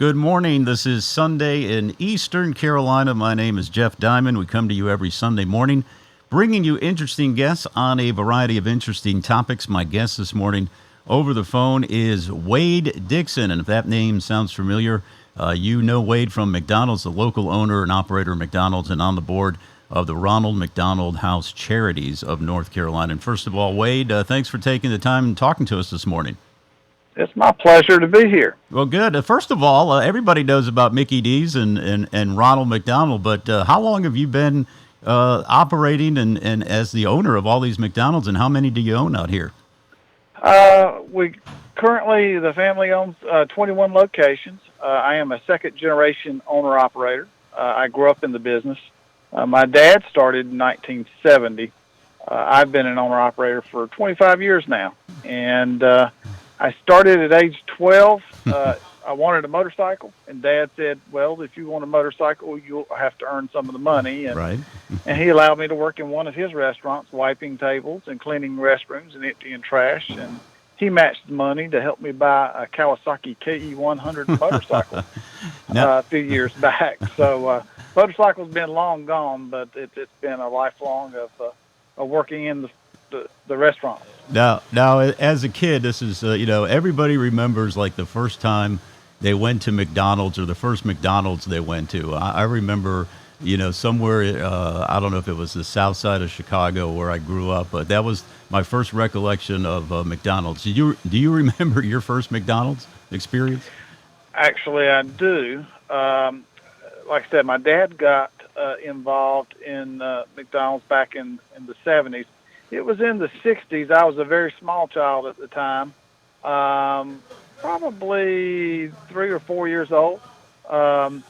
Good morning. This is Sunday in Eastern Carolina. My name is Jeff Diamond. We come to you every Sunday morning, bringing you interesting guests on a variety of interesting topics. My guest this morning over the phone is Wade Dixon. And if that name sounds familiar, you know Wade from McDonald's, the local owner and operator of McDonald's, and on the board of the Ronald McDonald House Charities of North Carolina. And first of all, Wade, thanks for taking the time and talking to us this morning. It's my pleasure to be here. Well, good. First of all, everybody knows about Mickey D's and Ronald McDonald, but how long have you been operating and as the owner of all these McDonald's, and how many do you own out here? We currently, the family owns 21 locations. I am a second-generation owner-operator. I grew up in the business. My dad started in 1970. I've been an owner-operator for 25 years now, and I started at age 12. I wanted a motorcycle, and Dad said, well, if you want a motorcycle, you'll have to earn some of the money. And, right. And he allowed me to work in one of his restaurants, wiping tables and cleaning restrooms and emptying trash. And he matched the money to help me buy a Kawasaki KE100 motorcycle a few years back. So motorcycle's been long gone, but it's been a lifelong of working in the restaurant. Now, as a kid, this is, everybody remembers like the first time they went to McDonald's or the first McDonald's they went to. I remember, somewhere, I don't know if it was the south side of Chicago where I grew up, but that was my first recollection of McDonald's. Do you remember your first McDonald's experience? Actually, I do. Like I said, my dad got involved in McDonald's back in the 70s. It was in the 60s. I was a very small child at the time, probably 3 or 4 years old. And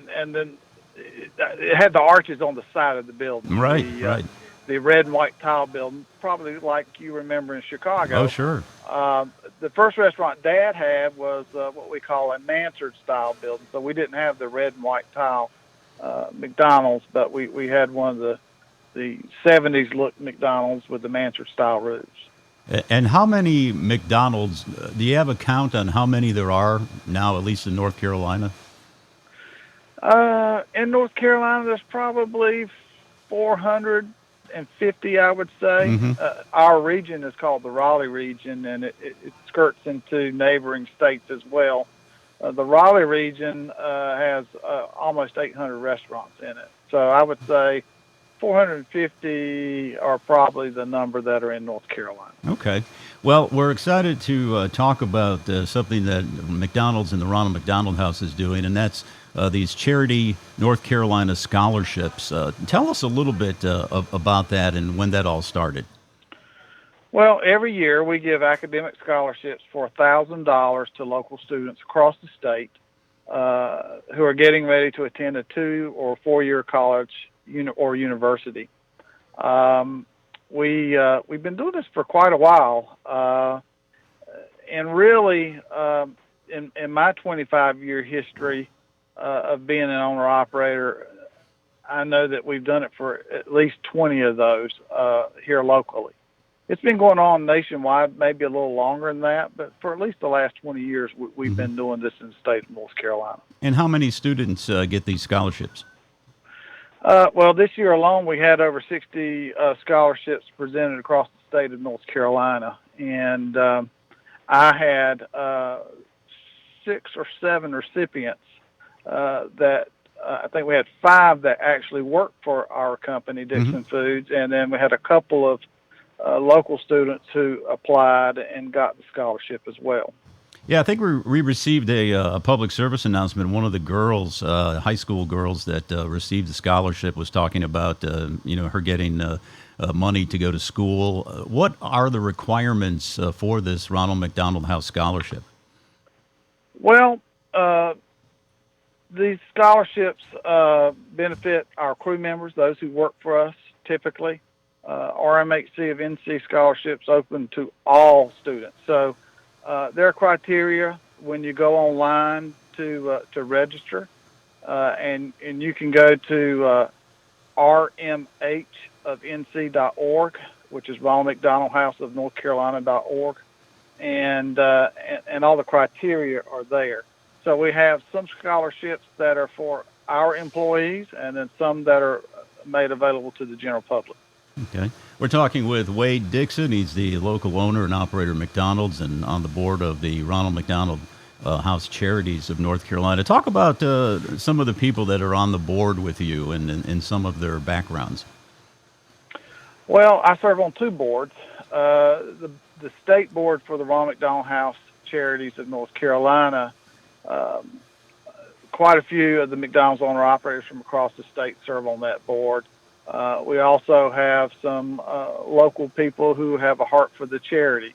then it had the arches on the side of the building. Right, right. The red and white tile building, probably like you remember in Chicago. Oh, sure. The first restaurant Dad had was what we call a mansard-style building. So we didn't have the red and white tile McDonald's, but we had one of the 70s look McDonald's with the mansard style roofs. And how many McDonald's, do you have a count on how many there are now, at least in North Carolina? In North Carolina, there's probably 450, I would say. Mm-hmm. Our region is called the Raleigh region, and it skirts into neighboring states as well. The Raleigh region has almost 800 restaurants in it. So I would say 450 are probably the number that are in North Carolina. Okay. Well, we're excited to talk about something that McDonald's and the Ronald McDonald House is doing, and that's these charity North Carolina scholarships. Tell us a little bit about that and when that all started. Well, every year we give academic scholarships for $1,000 to local students across the state who are getting ready to attend a 2 or 4 year college or university. We've been doing this for quite a while, and really, in my 25-year history of being an owner-operator, I know that we've done it for at least 20 of those here locally. It's been going on nationwide, maybe a little longer than that, but for at least the last 20 years, we've mm-hmm. been doing this in the state of North Carolina. And how many students get these scholarships? Well, this year alone, we had over 60 scholarships presented across the state of North Carolina. And I had 6 or 7 recipients that I think we had 5 that actually worked for our company, Dixon mm-hmm. Foods. And then we had a couple of local students who applied and got the scholarship as well. Yeah, I think we received a public service announcement. One of the girls, high school girls that received the scholarship, was talking about her getting money to go to school. What are the requirements for this Ronald McDonald House scholarship? Well, these scholarships benefit our crew members, those who work for us typically. RMHC of NC scholarships open to all students. So there are criteria when you go online to register, and you can go to rmhofnc.org, which is Ronald McDonald House of North Carolina.org, and all the criteria are there. So we have some scholarships that are for our employees, and then some that are made available to the general public. Okay. We're talking with Wade Dixon. He's the local owner and operator of McDonald's and on the board of the Ronald McDonald House Charities of North Carolina. Talk about some of the people that are on the board with you and some of their backgrounds. Well, I serve on two boards. The state board for the Ronald McDonald House Charities of North Carolina. Quite a few of the McDonald's owner-operators from across the state serve on that board. We also have some local people who have a heart for the charity.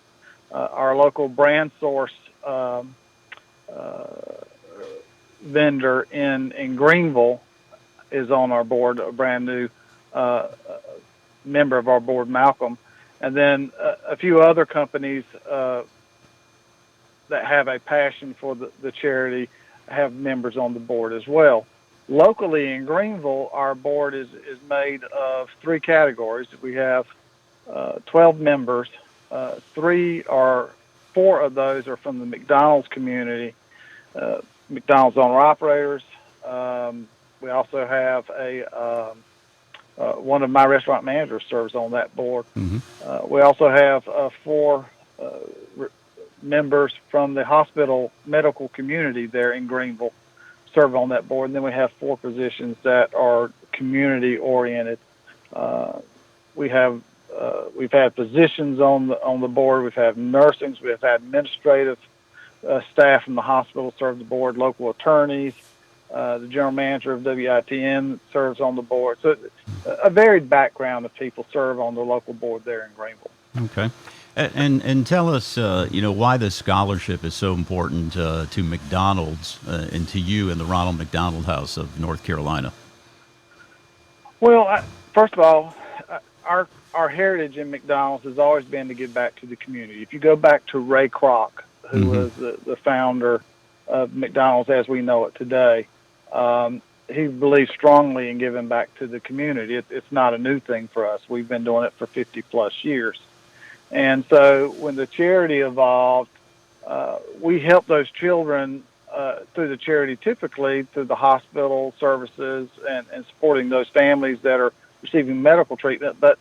Our local brand source vendor in Greenville is on our board, a brand new member of our board, Malcolm. And then a few other companies that have a passion for the charity have members on the board as well. Locally in Greenville, our board is made of three categories. We have 12 members. 4 of those are from the McDonald's community, McDonald's owner-operators. We also have one of my restaurant managers serves on that board. Mm-hmm. We also have 4 members from the hospital medical community there in Greenville serve on that board, and then we have 4 positions that are community oriented. We've had physicians on the board. We've had nursings. We've had administrative staff from the hospital serve the board. Local attorneys, the general manager of WITN serves on the board. So a varied background of people serve on the local board there in Greenville. Okay. And tell us, why the scholarship is so important to McDonald's and to you and the Ronald McDonald House of North Carolina. Well, first of all, our heritage in McDonald's has always been to give back to the community. If you go back to Ray Kroc, who was the founder of McDonald's as we know it today, he believes strongly in giving back to the community. It's not a new thing for us. We've been doing it for 50-plus years. And so when the charity evolved, we help those children through the charity, typically through the hospital services and supporting those families that are receiving medical treatment. But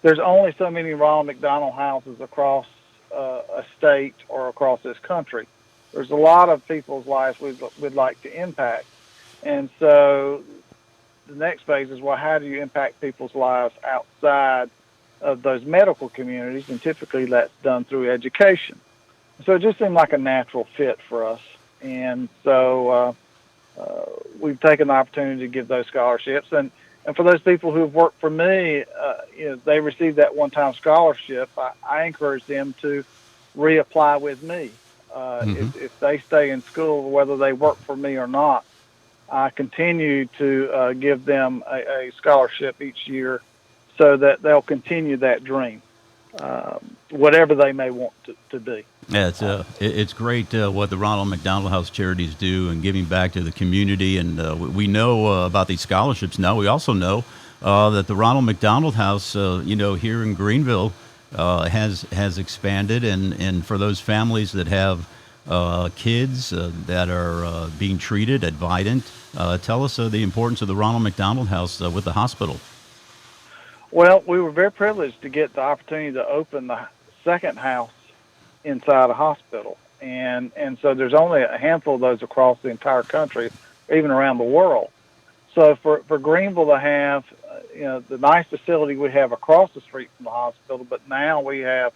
there's only so many Ronald McDonald houses across a state or across this country. There's a lot of people's lives we'd like to impact. And so the next phase is, well, how do you impact people's lives outside of those medical communities? And typically that's done through education. So it just seemed like a natural fit for us. And so we've taken the opportunity to give those scholarships. And for those people who have worked for me, they receive that one-time scholarship. I encourage them to reapply with me. If they stay in school, whether they work for me or not, I continue to give them a scholarship each year so that they'll continue that dream, whatever they may want to be. Yeah, it's great what the Ronald McDonald House Charities do and giving back to the community. And we know about these scholarships now. We also know that the Ronald McDonald House, here in Greenville, has expanded. And for those families that have kids that are being treated at Vidant, tell us the importance of the Ronald McDonald House with the hospital. Well, we were very privileged to get the opportunity to open the second house inside a hospital. And so there's only a handful of those across the entire country, even around the world. So for Greenville to have, the nice facility we have across the street from the hospital, but now we have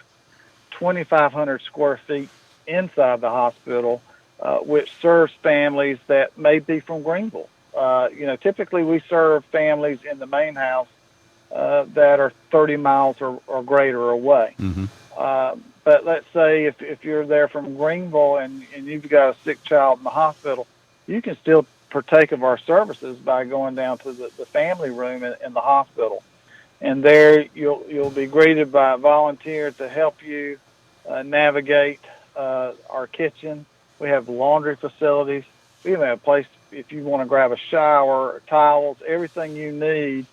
2,500 square feet inside the hospital, which serves families that may be from Greenville. Typically we serve families in the main house that are 30 miles or greater away. Mm-hmm. But let's say if you're there from Greenville and you've got a sick child in the hospital, you can still partake of our services by going down to the family room in the hospital. And there you'll be greeted by a volunteer to help you navigate our kitchen. We have laundry facilities. We even have a place if you want to grab a shower, towels, everything you need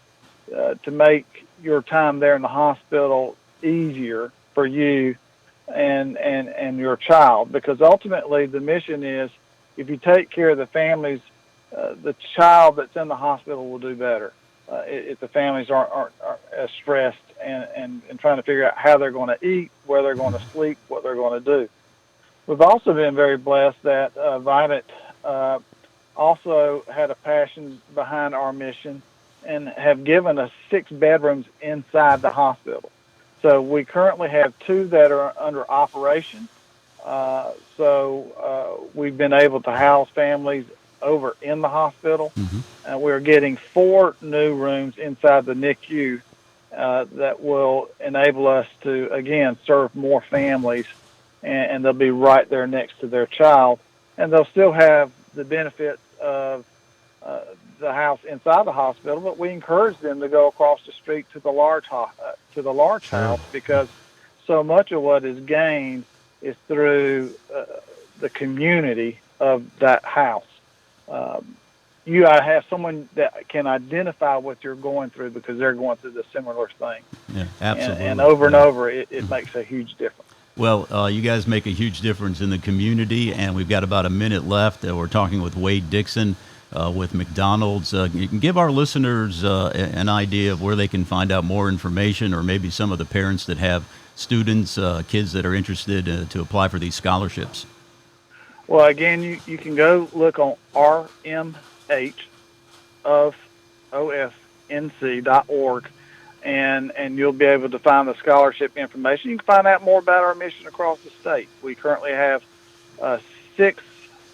to make your time there in the hospital easier for you and your child. Because ultimately the mission is, if you take care of the families, the child that's in the hospital will do better. If the families aren't as stressed and trying to figure out how they're going to eat, where they're going to sleep, what they're going to do. We've also been very blessed that Vivint also had a passion behind our mission and have given us 6 bedrooms inside the hospital. So we currently have 2 that are under operation. So we've been able to house families over in the hospital. And we're getting 4 new rooms inside the NICU that will enable us to, again, serve more families, and they'll be right there next to their child. And they'll still have the benefits of the house inside the hospital, but we encourage them to go across the street to the large house, because so much of what is gained is through the community of that house. You have someone that can identify what you're going through because they're going through the similar thing. Yeah, absolutely. And over and over, it makes a huge difference. Well, you guys make a huge difference in the community, and we've got about a minute left. We're talking with Wade Dixon with McDonald's. You can give our listeners an idea of where they can find out more information, or maybe some of the parents that have students, kids that are interested to apply for these scholarships. Well, again, you can go look on rmhofosnc.org, and you'll be able to find the scholarship information. You can find out more about our mission across the state. We currently have 6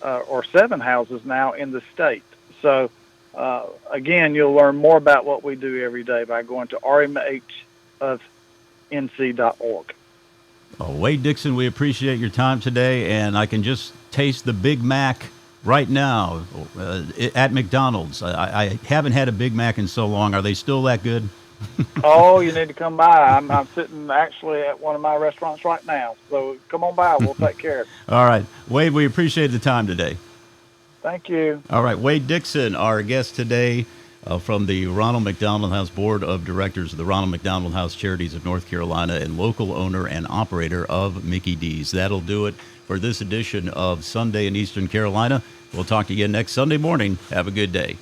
or 7 houses now in the state. So, again, you'll learn more about what we do every day by going to rmhofnc.org. Wade Dixon, we appreciate your time today, and I can just taste the Big Mac right now at McDonald's. I haven't had a Big Mac in so long. Are they still that good? Oh, you need to come by. I'm sitting actually at one of my restaurants right now. So come on by. We'll take care of it. All right. Wade, we appreciate the time today. Thank you. All right. Wade Dixon, our guest today from the Ronald McDonald House Board of Directors of the Ronald McDonald House Charities of North Carolina and local owner and operator of Mickey D's. That'll do it for this edition of Sunday in Eastern Carolina. We'll talk to you next Sunday morning. Have a good day.